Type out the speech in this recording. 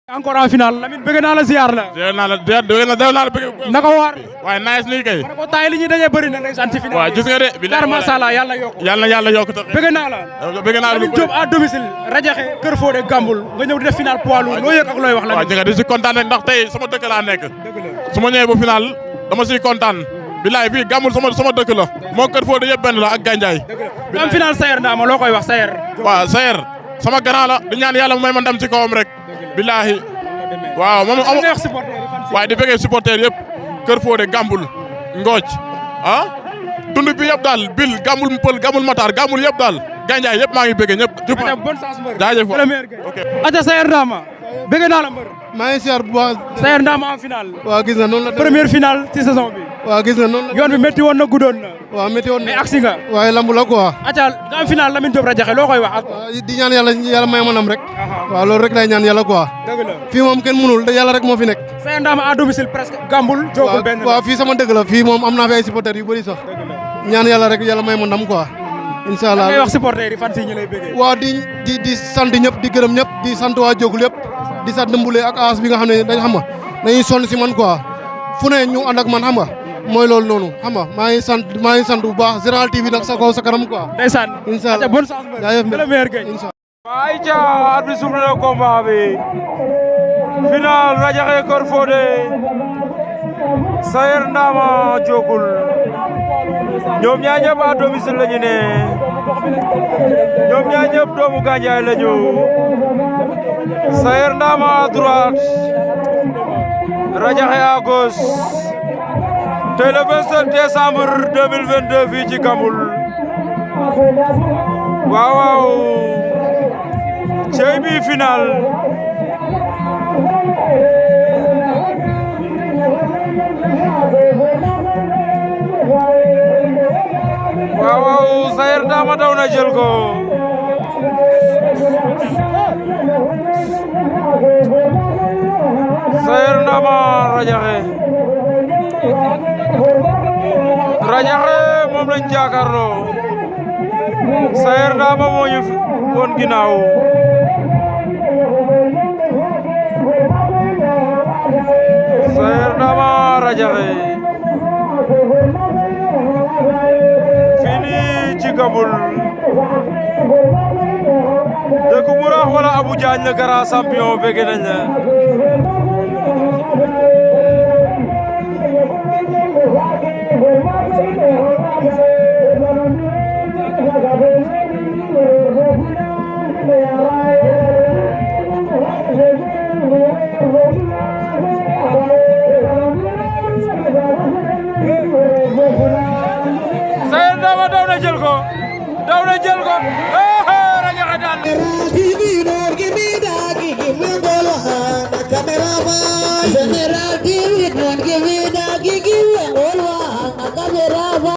encore en finale Lamine bëgg naa la ziar la. naka waar. waaye nice nii kay. ko tay li ñuy daje bëri na ndeysaan ci finale. waaw gis nga de. car macha Allah yàlla yokk. yàlla yokk te. bëgg naa la. lu Diop à domicile. Rajaxe Kër Fodé Gambul nga ñëw di def finale poids lourd loo yëg ak looy wax la. waaw jërëjëf di si kontaan rek ndax tey sama dëkk laa nekk. su ma ñëwee ba finale dama siy kontaan. bilaay fii Gambul sama dëkk la. moo Kër Fodé yëpp benn la ak Gandiaye. am finale Sayer Ndama loo koy wax Sayer. waaw Sayer sama grand la di ñaan yàlla may ma ndam ci kawam rek. bilaahi waaw moom waaye di bëggee supporter yëpp Kër Fodé Gambul Ngooc tund bi yëpp daal Bil Gambul Mpël Gambul Matar Gambul yëpp daal Gandiaye yëpp maa ngi bëggee ñëpp. bonne chance mbër jaajëf ok aca Sayer Ndama bëgg naa la mbër. maa ngi siyaar bu baax. Sayer Ndama en finale. waaw gis na noonu la. première finale ci saison bi. waaw gis na noonu la. yoon bi métti woon na guddoon na. waaw métti woon na mais agsi nga. waaye lambu la quoi. aca nga am finale Lamine Diop Radiakhé loo koy wax ak. di ñaan yàlla may ma ndam rek. waaw loolu rek lay ñaan yàlla quoi. dëgg la fii moom kenn mënul yàlla rek moo fi nekk. Sayer Ndama à domicile presque Gambul. Diop benn waaw fii sama dëgg la fii moom am naa fi ay supporters yu bëri sax. ñaan yàlla rek yàlla may ma ndam quoi. incha allah ngay wax supporters yi fan si ñu lay bëggee. waaw di sant ñëpp di gërëm ñëpp di sant waa Jogul yëpp di sant Mbule ak As bi nga xam ne dañ xam nga dañuy sonn si man quoi fu ne ñu ànd ak man xam nga mooy loolu noonu xam nga maa ngi sant bu baax Général TV nag sa kaw sa kanam quoi. ndeysaan incha allah bonne chance mbër. jaajëf le meilleur gagne. waaye ca arbitre souffle na combat bi final Radiakhé Kër Fodé Sayer Ndama Jokul ñoom ñaar ñëpp à domicile lañu ne ñoom ñaar ñëpp doomu Gandiaye lañu Sayer Ndama à droite Radiakhé à gauche tey le 27 décembre 2022 fii ci Gambul waaw cey bi final waaw Sayer Ndama daw na jël ko Sayer Ndama Radiakhé moom lañ jàkkaarloo Sayer Ndama moo ñu woon ginnaaw Sayer Ndama Radiakhé fini ci Gambul dëkk bu rax wala Abou Diagne le grand champion bëgg nañ la Sayer Ndama daw na jël ko Radiakhé daan General TV, don't give me